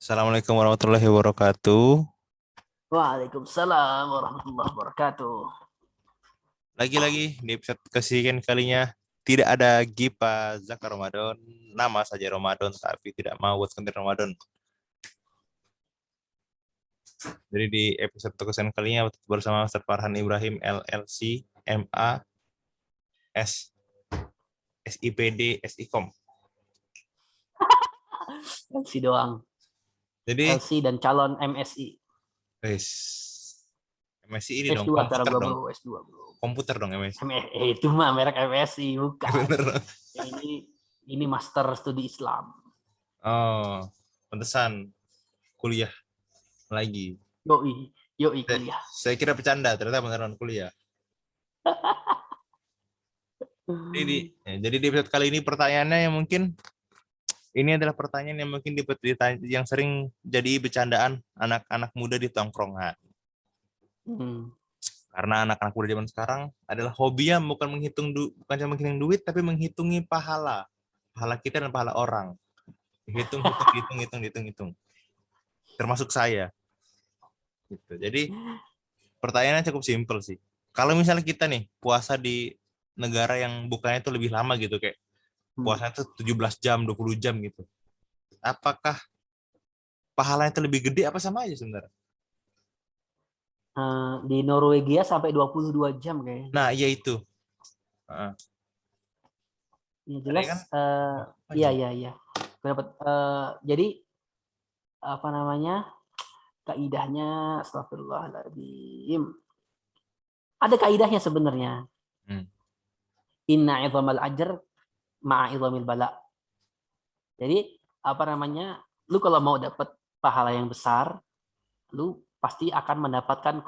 Assalamualaikum warahmatullahi wabarakatuh. Waalaikumsalam warahmatullahi wabarakatuh. Lagi-lagi di episode kesekian kalinya tidak ada Gipa Zakar Ramadan. Nama saja Ramadan tapi tidak mau buat konten Ramadan. Jadi di episode kesekian kalinya bersama Ustaz Farhan Ibrahim LLC MA S SIPD SIKOM. LC doang. Jadi LC dan calon MSI. guys, MSI ini dong S2 sekarang komputer gua dong. bro, S2 bro. Komputer dong MSI. Itu mah merek MSI, bukan. Bener. Ini Master Studi Islam. Oh, pantesan kuliah lagi. Yoi kuliah. Saya kira bercanda, ternyata beneran kuliah. Jadi di episode kali ini pertanyaannya yang mungkin ini adalah pertanyaan yang mungkin yang sering jadi bercandaan anak-anak muda di tongkrongan. Karena anak-anak muda zaman sekarang adalah hobinya bukan cuma menghitung duit, tapi menghitungi pahala kita dan pahala orang. Hitung. Termasuk saya. Gitu. Jadi pertanyaannya cukup simpel sih. Kalau misalnya kita nih puasa di negara yang bukannya itu lebih lama gitu, kayak puasanya itu 17 jam, 20 jam gitu. Apakah pahalanya itu lebih gede apa sama aja sebenarnya? Di Norwegia sampai 22 jam kayaknya. Nah, iya itu. Ya jelas. Kan? Iya. Jadi apa namanya? Kaidahnya astagfirullahaladzim. Ada kaidahnya sebenarnya. Inna idhamal ajr ma'a idhamil bala. Jadi apa namanya? Lu kalau mau dapat pahala yang besar, lu pasti akan mendapatkan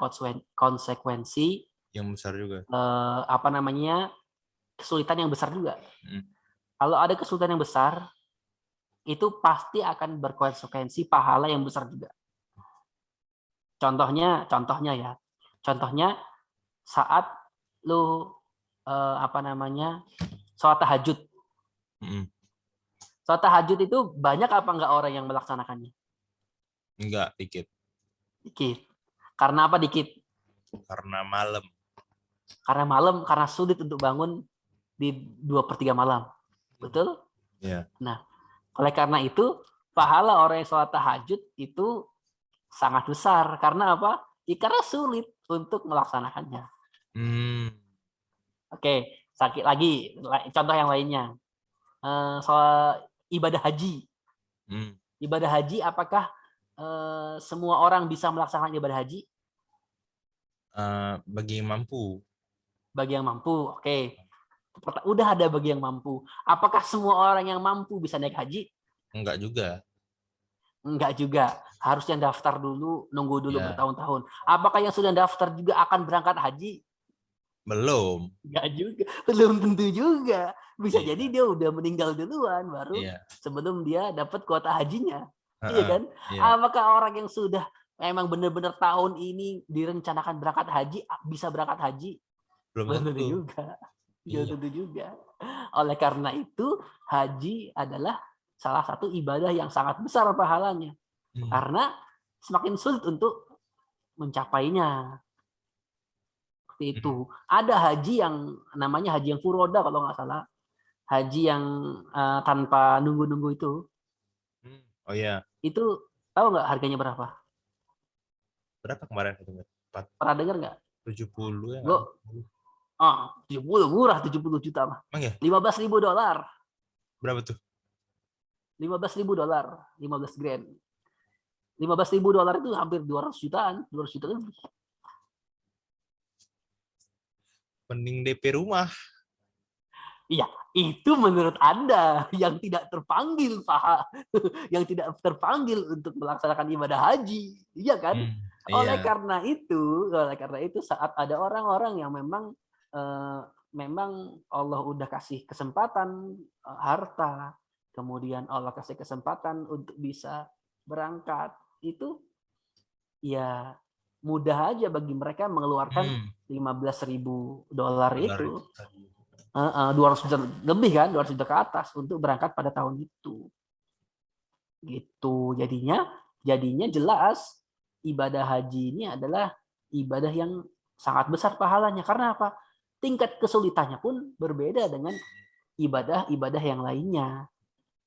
konsekuensi yang besar juga. Apa namanya? Kesulitan yang besar juga. Kalau ada kesulitan yang besar, itu pasti akan berkonsekuensi pahala yang besar juga. Contohnya saat lu apa namanya? Sholat tahajud. Sholat tahajud itu banyak apa enggak orang yang melaksanakannya? Enggak, dikit. Karena apa dikit? Karena malam. Karena sulit untuk bangun di 2/3 malam. Betul? Iya. Nah, oleh karena itu, pahala orang yang sholat tahajud itu sangat besar. Karena apa? Karena sulit untuk melaksanakannya. Oke, sakit lagi. Contoh yang lainnya. Soal ibadah haji. Ibadah haji, apakah semua orang bisa melaksanakan ibadah haji? Bagi yang mampu. Bagi yang mampu, oke. Udah ada bagi yang mampu. Apakah semua orang yang mampu bisa naik haji? Enggak juga. Enggak juga. Harusnya daftar dulu, nunggu dulu bertahun-tahun. Apakah yang sudah daftar juga akan berangkat haji? Belum. Enggak juga. Belum tentu juga. Bisa jadi dia udah meninggal duluan baru sebelum dia dapat kuota hajinya. Iya kan? Apakah orang yang sudah memang benar-benar tahun ini direncanakan berangkat haji bisa berangkat haji? Belum tentu juga. Belum tentu juga. Oleh karena itu, haji adalah salah satu ibadah yang sangat besar pahalanya. Karena semakin sulit untuk mencapainya. Seperti itu. Ada haji yang namanya haji yang furoda kalau nggak salah. Haji yang tanpa nunggu-nunggu itu. Oh iya. Itu tahu nggak harganya berapa? Berapa kemarin? Pernah dengar nggak? 70 ya. 70 murah, 70 juta mah. $15.000. Berapa tuh? $15.000, 15 grand. $15.000 itu hampir 200 jutaan, 200 juta lebih. Mending DP rumah. Iya, itu menurut Anda yang tidak terpanggil, Pak. Yang tidak terpanggil untuk melaksanakan ibadah haji. Iya kan? Oleh karena itu saat ada orang-orang yang memang Allah udah kasih kesempatan harta, kemudian Allah kasih kesempatan untuk bisa berangkat, itu ya mudah aja bagi mereka mengeluarkan $15.000 itu. 200 juta lebih kan, 200 juta ke atas untuk berangkat pada tahun itu. Gitu. Jadinya Jadinya jelas ibadah haji ini adalah ibadah yang sangat besar pahalanya. Karena apa? Tingkat kesulitannya pun berbeda dengan ibadah-ibadah yang lainnya.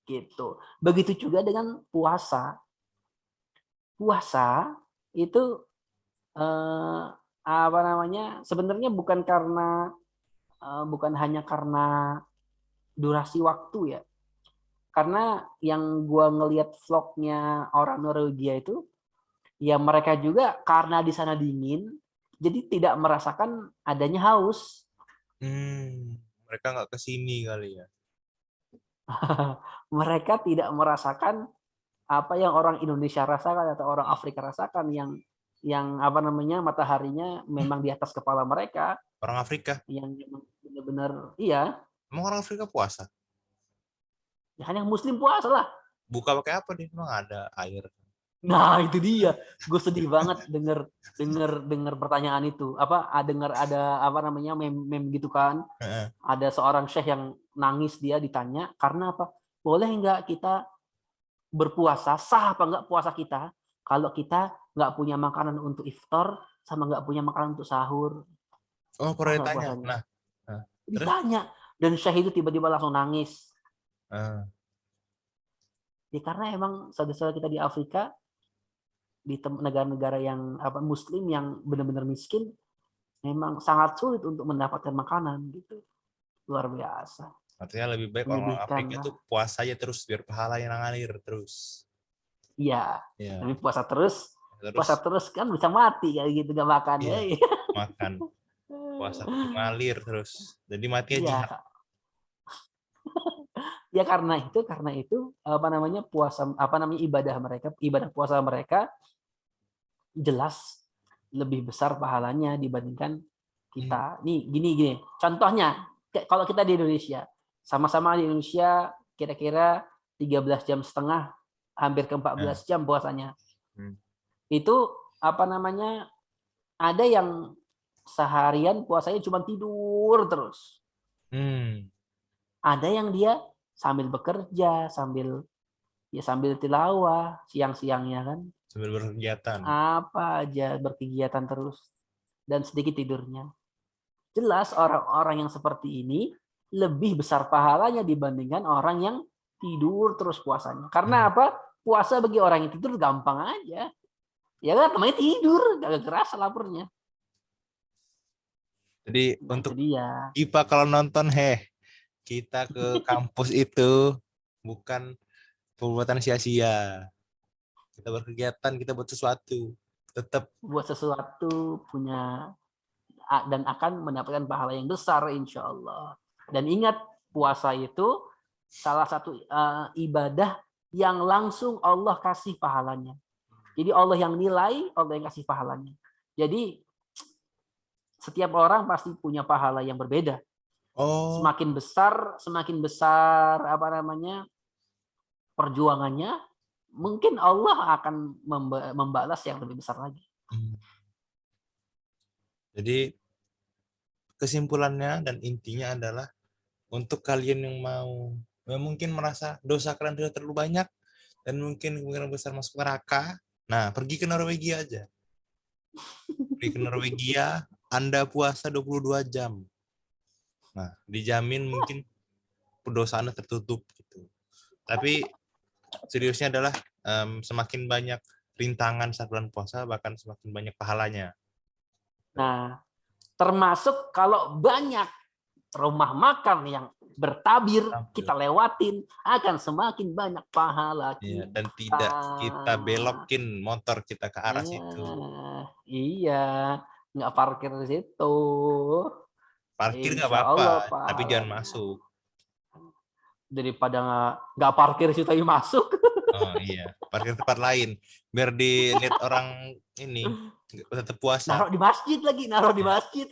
Gitu. Begitu juga dengan puasa. Puasa itu apa namanya? Sebenarnya bukan hanya karena durasi waktu ya. Karena yang gua ngelihat vlognya orang Norwegia itu, ya mereka juga karena di sana dingin, jadi tidak merasakan adanya haus. Mereka nggak kesini kali ya. Mereka tidak merasakan apa yang orang Indonesia rasakan atau orang Afrika rasakan, yang apa namanya, mataharinya memang di atas kepala mereka. Orang Afrika? Yang benar-benar, iya. Emang orang Afrika puasa? Ya kan yang Muslim puasa lah. Buka pakai apa nih? Emang ada air? Nah itu dia, gue sedih banget denger pertanyaan itu. Dengar ada apa namanya meme gitu kan? Ada seorang syekh yang nangis, dia ditanya karena apa? Boleh nggak kita berpuasa? Sah apa nggak puasa kita kalau kita nggak punya makanan untuk iftar sama nggak punya makanan untuk sahur? Oh, Sah pernah nggak ditanya. puasanya? Nah, Ditanya, dan syekh itu tiba-tiba langsung nangis. Ya karena emang saudara-saudara kita di Afrika, di negara-negara yang Muslim yang benar-benar miskin, memang sangat sulit untuk mendapatkan makanan gitu. Luar biasa. Artinya lebih baik orang Afrika itu puasa aja terus biar pahalanya ngalir terus. Iya. Tapi puasa terus kan bisa mati kayak gitu, gak makan. Iya, makan. Puasa terus ngalir terus. Jadi matinya jihad. Ya karena itu ibadah puasa mereka jelas lebih besar pahalanya dibandingkan kita. Nih gini. Contohnya kalau kita di Indonesia, sama-sama di Indonesia kira-kira 13,5 jam, hampir ke 14 jam puasanya. Itu ada yang seharian puasanya cuma tidur terus. Ada yang dia sambil bekerja, sambil tilawah siang-siangnya kan. Sambil berkegiatan. Apa aja berkegiatan terus dan sedikit tidurnya. Jelas orang-orang yang seperti ini lebih besar pahalanya dibandingkan orang yang tidur terus puasanya. Karena apa? Puasa bagi orang yang tidur gampang aja. Ya kan, namanya tidur, gak kerasa laparnya. Jadi untuk IPA kalau nonton, kita ke kampus itu bukan perbuatan sia-sia. Kita berkegiatan, kita buat sesuatu. Tetap buat sesuatu, punya dan akan mendapatkan pahala yang besar insya Allah. Dan ingat, puasa itu salah satu ibadah yang langsung Allah kasih pahalanya. Jadi Allah yang nilai, Allah yang kasih pahalanya. Jadi setiap orang pasti punya pahala yang berbeda. Semakin besar perjuangannya, mungkin Allah akan membalas yang lebih besar lagi. Jadi kesimpulannya dan intinya adalah untuk kalian yang mungkin merasa dosa kalian sudah terlalu banyak dan mungkin kemungkinan besar masuk neraka, nah pergi ke Norwegia aja. Pergi ke Norwegia, Anda puasa 22 jam. Nah, dijamin mungkin dosa Anda tertutup gitu. Tapi seriusnya adalah semakin banyak rintangan saat bulan puasa, bahkan semakin banyak pahalanya. Nah, termasuk kalau banyak rumah makan yang bertabir kita lewatin, akan semakin banyak pahala kita. Dan tidak kita belokin motor kita ke arah situ. Iya, nggak parkir di situ. Parkir nggak apa-apa, tapi jangan masuk. Daripada nggak parkir situ tapi masuk. Oh iya, parkir tempat lain biar dilihat orang ini tetap puasa. Naruh di masjid lagi, di masjid.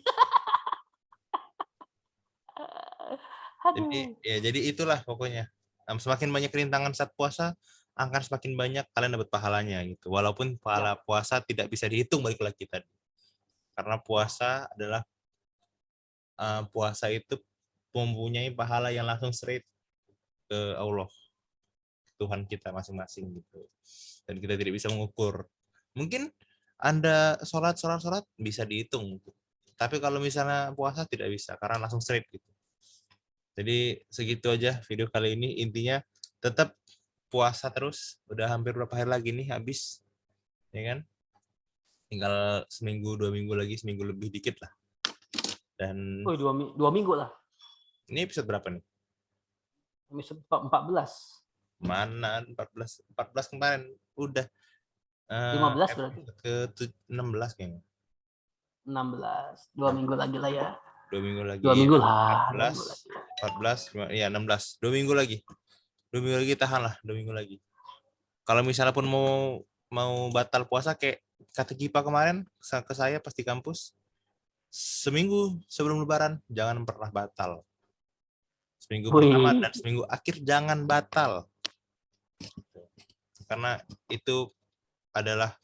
Jadi itulah pokoknya. Semakin banyak rintangan saat puasa, akan semakin banyak kalian dapat pahalanya gitu. Walaupun pahala puasa tidak bisa dihitung balik lagi tadi. Karena puasa adalah puasa itu mempunyai pahala yang langsung straight ke Allah. Tuhan kita masing-masing gitu. Dan kita tidak bisa mengukur. Mungkin Anda sholat bisa dihitung. Tapi kalau misalnya puasa tidak bisa karena langsung straight gitu. Jadi segitu aja video kali ini. Intinya tetap puasa terus. Udah hampir berapa hari lagi nih habis. Ya kan? Tinggal seminggu, 2 minggu lagi, seminggu lebih dikit lah. Dan 2 minggu lah. Ini episode berapa nih? Episode 14. Mana 14 kemarin udah 15 berarti. Ke 16 kayaknya. 16. 2 minggu lagi lah ya. 2 minggu lagi. 2 minggu lah. 14, ya 16. 2 minggu lagi. 2 minggu lagi tahan lah, 2 minggu lagi. Kalau misalnya pun mau batal puasa kayak kata Gipa kemarin ke saya pas di kampus, seminggu sebelum lebaran jangan pernah batal. Seminggu pertama dan seminggu akhir jangan batal. Karena itu adalah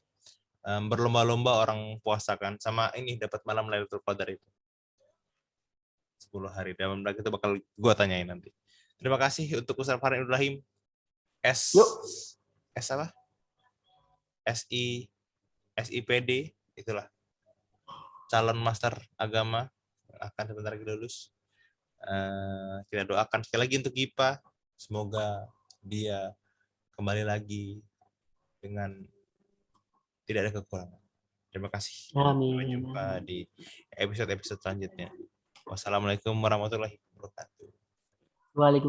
berlomba-lomba orang puasa kan, sama ini dapat malam Lailatul Qadar itu 10 hari. Dan itu bakal gua tanyain nanti. Terima kasih untuk Ustaz Farhan Ibrahim S apa? SIPD itulah calon master agama akan sebentar lagi lulus. Kita doakan sekali lagi untuk Gipa, semoga dia kembali lagi dengan tidak ada kekurangan. Terima kasih. Sampai jumpa di episode-episode selanjutnya. Wassalamualaikum warahmatullahi wabarakatuh. Waalaikumsalam.